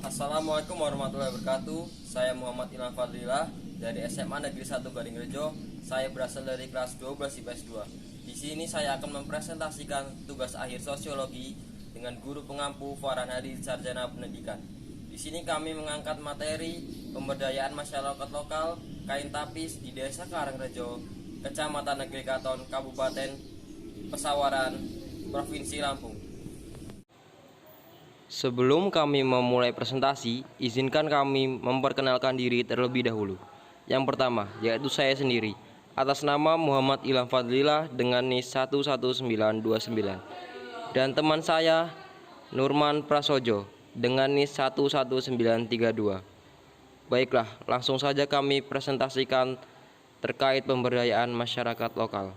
Assalamualaikum warahmatullahi wabarakatuh. Saya Muhammad Ilham Fadlilah dari SMA Negeri 1 Gadingrejo. Saya berasal dari kelas 12 IPS 2. Di sini saya akan mempresentasikan tugas akhir sosiologi dengan guru pengampu Farhan Hadi Sarjana Pendidikan. Di sini kami mengangkat materi pemberdayaan masyarakat lokal kain tapis di Desa Karangrejo, Kecamatan Negeri Katon, Kabupaten Pesawaran, Provinsi Lampung. Sebelum kami memulai presentasi, izinkan kami memperkenalkan diri terlebih dahulu. Yang pertama, yaitu saya sendiri, atas nama Muhammad Ilham Fadlilah dengan NIS 11929. Dan teman saya, Nurman Prasojo, dengan NIS 11932. Baiklah, langsung saja kami presentasikan terkait pemberdayaan masyarakat lokal.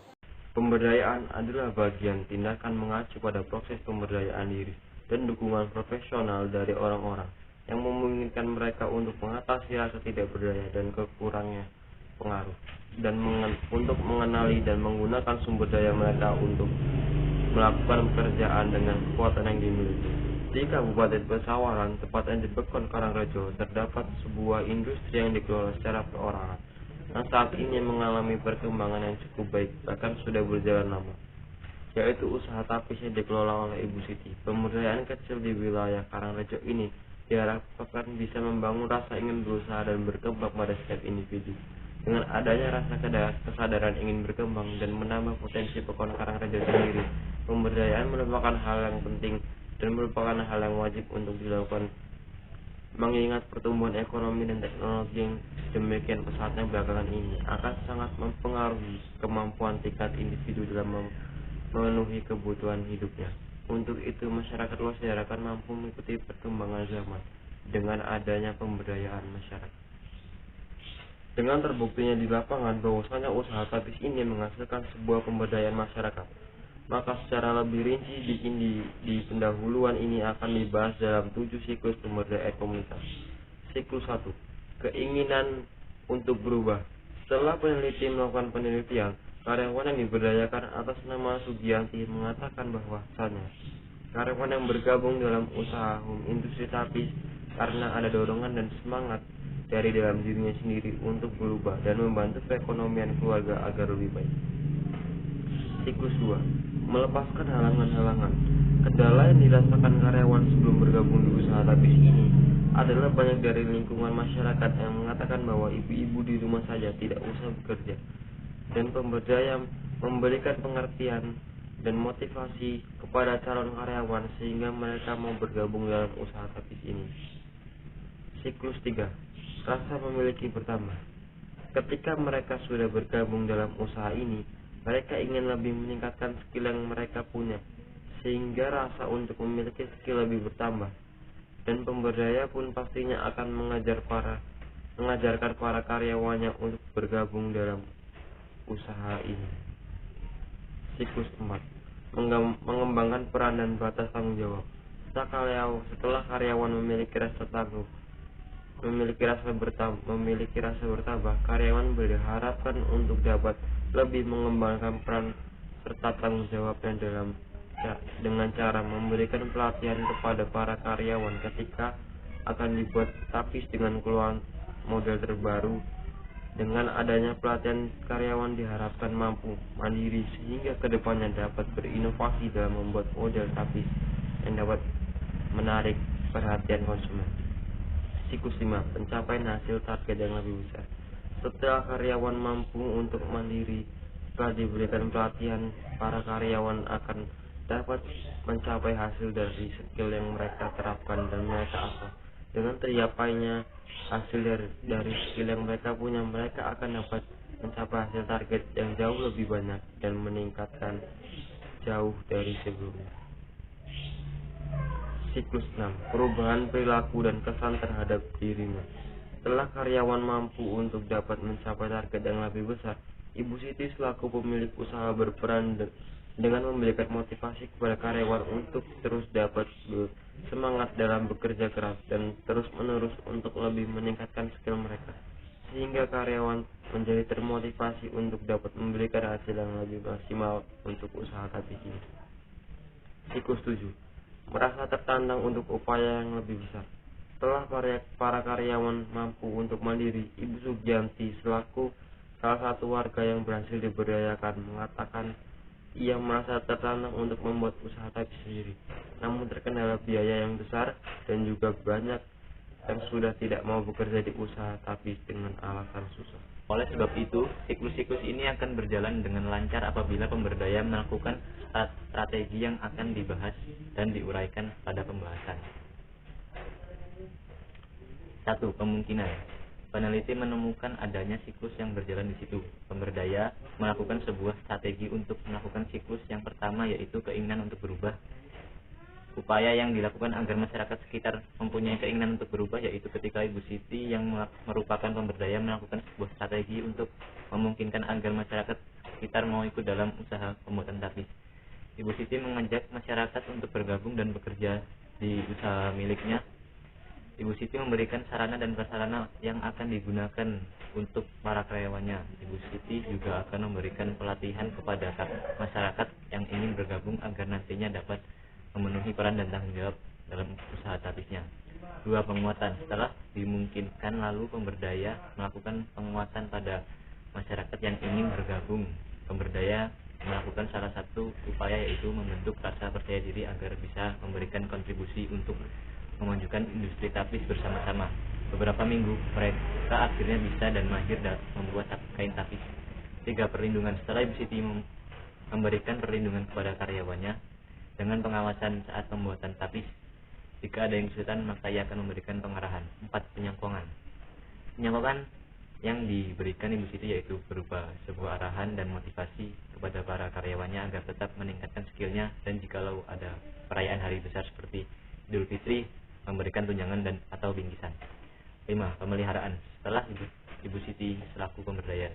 Pemberdayaan adalah bagian tindakan mengacu pada proses pemberdayaan diri dan dukungan profesional dari orang-orang yang memungkinkan mereka untuk mengatasi rasa tidak berdaya dan kekurangnya pengaruh, dan untuk mengenali dan menggunakan sumber daya mereka untuk melakukan pekerjaan dengan kekuatan yang dimiliki. Di Kabupaten Pesawaran, tepatnya di Bekon Karangrejo, terdapat sebuah industri yang dikelola secara perorangan, yang saat ini mengalami perkembangan yang cukup baik, bahkan sudah berjalan lama, yaitu usaha tapis yang dikelola oleh Ibu Siti. Pemberdayaan kecil di wilayah Karangrejo ini diharapkan bisa membangun rasa ingin berusaha dan berkembang pada setiap individu. Dengan adanya rasa kesadaran ingin berkembang dan menambah potensi Pekon Karangrejo sendiri, pemberdayaan merupakan hal yang penting dan merupakan hal yang wajib untuk dilakukan, mengingat pertumbuhan ekonomi dan teknologi yang demikian pesatnya belakangan ini akan sangat mempengaruhi kemampuan tingkat individu dalam memenuhi kebutuhan hidupnya. Untuk itu, masyarakat luas diharapkan mampu mengikuti perkembangan zaman dengan adanya pemberdayaan masyarakat. Dengan terbuktinya di lapangan bahwasanya usaha tapis ini menghasilkan sebuah pemberdayaan masyarakat, maka secara lebih rinci di pendahuluan ini akan dibahas dalam 7 siklus pemberdayaan komunitas. Siklus 1. Keinginan untuk berubah. Setelah peneliti melakukan penelitian, karyawan yang diberdayakan atas nama Sugianti mengatakan bahwasannya karyawan yang bergabung dalam usaha home industri tapis karena ada dorongan dan semangat dari dalam dirinya sendiri untuk berubah dan membantu perekonomian keluarga agar lebih baik. Siklus 2. Melepaskan halangan-halangan. Kendala yang dirasakan karyawan sebelum bergabung di usaha tapis ini adalah banyak dari lingkungan masyarakat yang mengatakan bahwa ibu-ibu di rumah saja tidak usah bekerja, dan pemberdayaan memberikan pengertian dan motivasi kepada calon karyawan sehingga mereka mau bergabung dalam usaha tapis ini. Siklus 3. Rasa memiliki bertambah. Ketika mereka sudah bergabung dalam usaha ini, mereka ingin lebih meningkatkan skill yang mereka punya, sehingga rasa untuk memiliki skill lebih bertambah. Dan pemberdaya pun pastinya akan mengajarkan para karyawannya untuk bergabung dalam usaha ini. Siklus 4. Mengembangkan peran dan batas tanggung jawab. Setelah karyawan memiliki rasa bertambah, karyawan diharapkan untuk dapat lebih mengembangkan peran serta tanggung jawabnya dengan cara memberikan pelatihan kepada para karyawan ketika akan dibuat tapis dengan keluhan model terbaru. Dengan adanya pelatihan, karyawan diharapkan mampu mandiri sehingga kedepannya dapat berinovasi dalam membuat model tapis yang dapat menarik perhatian konsumen. Siklus 5. Pencapaian hasil target yang lebih besar. Setelah karyawan mampu untuk mandiri, setelah diberikan pelatihan, para karyawan akan dapat mencapai hasil dari skill yang mereka terapkan dan mereka asah. Dengan tercapainya hasil dari skill yang mereka punya, mereka akan dapat mencapai hasil target yang jauh lebih banyak dan meningkatkan jauh dari sebelumnya. Siklus 6. Perubahan perilaku dan kesan terhadap dirinya. Setelah karyawan mampu untuk dapat mencapai target yang lebih besar, Ibu Siti selaku pemilik usaha berperan dengan memberikan motivasi kepada karyawan untuk terus dapat semangat dalam bekerja keras dan terus-menerus untuk lebih meningkatkan skill mereka, sehingga karyawan menjadi termotivasi untuk dapat memberikan hasil yang lebih maksimal untuk usaha tapis ini. Siklus 7. Merasa tertantang untuk upaya yang lebih besar. Setelah para karyawan mampu untuk mandiri, Ibu Sugianti selaku salah satu warga yang berhasil diberdayakan mengatakan ia merasa tertantang untuk membuat usaha tapis sendiri, namun terkendala biaya yang besar dan juga banyak yang sudah tidak mau bekerja di usaha tapis dengan alasan susah. Oleh sebab itu, siklus-siklus ini akan berjalan dengan lancar apabila pemberdaya melakukan strategi yang akan dibahas dan diuraikan pada pembahasan. 1. Kemungkinan. Peneliti menemukan adanya siklus yang berjalan di situ. Pemberdaya melakukan sebuah strategi untuk melakukan siklus yang pertama, yaitu keinginan untuk berubah. Upaya yang dilakukan agar masyarakat sekitar mempunyai keinginan untuk berubah yaitu ketika Ibu Siti yang merupakan pemberdaya melakukan sebuah strategi untuk memungkinkan agar masyarakat sekitar mau ikut dalam usaha pembuatan tapis. Ibu Siti mengajak masyarakat untuk bergabung dan bekerja di usaha miliknya. Ibu Siti memberikan sarana dan prasarana yang akan digunakan untuk para karyawannya. Ibu Siti juga akan memberikan pelatihan kepada masyarakat yang ingin bergabung agar nantinya dapat memenuhi peran dan tanggung jawab dalam usaha tapisnya. 2. Penguatan. Setelah dimungkinkan, lalu pemberdaya melakukan penguatan pada masyarakat yang ingin bergabung. Pemberdaya melakukan salah satu upaya yaitu membentuk rasa percaya diri agar bisa memberikan kontribusi untuk memajukan industri tapis bersama-sama. Beberapa minggu mereka akhirnya bisa dan mahir membuat kain tapis. 3. Perlindungan. Setelah Ibu Siti memberikan perlindungan kepada karyawannya dengan pengawasan saat pembuatan tapis, jika ada yang kesulitan maka ia akan memberikan pengarahan. 4. Penyangkongan. Penyangkongan yang diberikan Ibu Siti yaitu berupa sebuah arahan dan motivasi kepada para karyawannya agar tetap meningkatkan skillnya, dan jikalau ada perayaan hari besar seperti Idul Fitri, memberikan tunjangan dan atau bingkisan. 5. Pemeliharaan. Setelah Ibu Siti selaku pemberdaya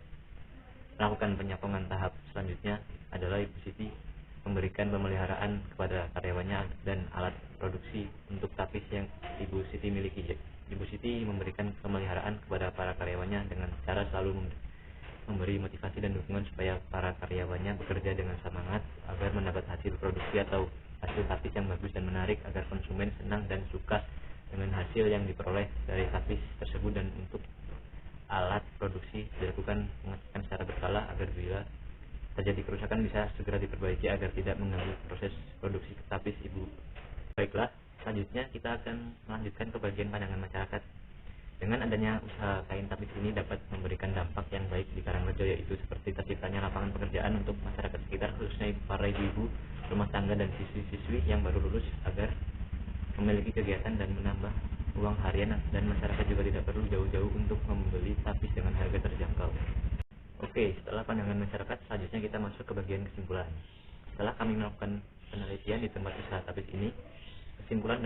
melakukan penyangkongan, tahap selanjutnya adalah Ibu Siti memberikan pemeliharaan kepada karyawannya dan alat produksi untuk tapis yang Ibu Siti miliki. Ibu Siti memberikan pemeliharaan kepada para karyawannya dengan cara selalu memberi motivasi dan dukungan supaya para karyawannya bekerja dengan semangat agar mendapat hasil produksi atau hasil tapis yang bagus dan menarik, agar konsumen senang dan suka dengan hasil yang diperoleh dari tapis tersebut. Dan untuk alat produksi dilakukan pengecekan secara berkala agar bila terjadi kerusakan bisa segera diperbaiki agar tidak mengganggu proses produksi tapis Ibu. Baiklah, selanjutnya kita akan melanjutkan ke bagian pandangan masyarakat. Dengan adanya usaha kain tapis ini dapat memberikan dampak yang baik di Karangrejo, yaitu seperti terciptanya lapangan pekerjaan untuk masyarakat sekitar, khususnya para ibu-ibu rumah tangga dan siswi-siswi yang baru lulus agar memiliki kegiatan dan menambah uang harian, dan masyarakat juga tidak perlu jauh-jauh untuk membeli tapis dengan harga terjangkau. Oke, setelah pandangan masyarakat, selanjutnya kita masuk ke bagian kesimpulan. Setelah kami melakukan penelitian di tempat usaha tapis ini, kesimpulan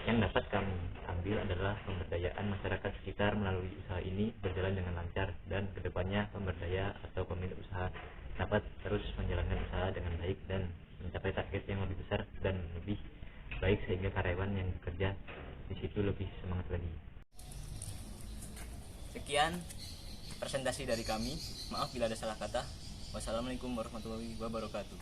yang dapat kami ambil adalah pemberdayaan masyarakat sekitar melalui usaha ini berjalan dengan lancar, dan kedepannya pemberdaya atau pemilik usaha dapat terus menjalankan usaha dengan baik dan mencapai target yang lebih besar dan lebih baik sehingga karyawan yang bekerja di situ lebih semangat lagi. Sekian presentasi dari kami. Maaf bila ada salah kata. Wassalamualaikum warahmatullahi wabarakatuh.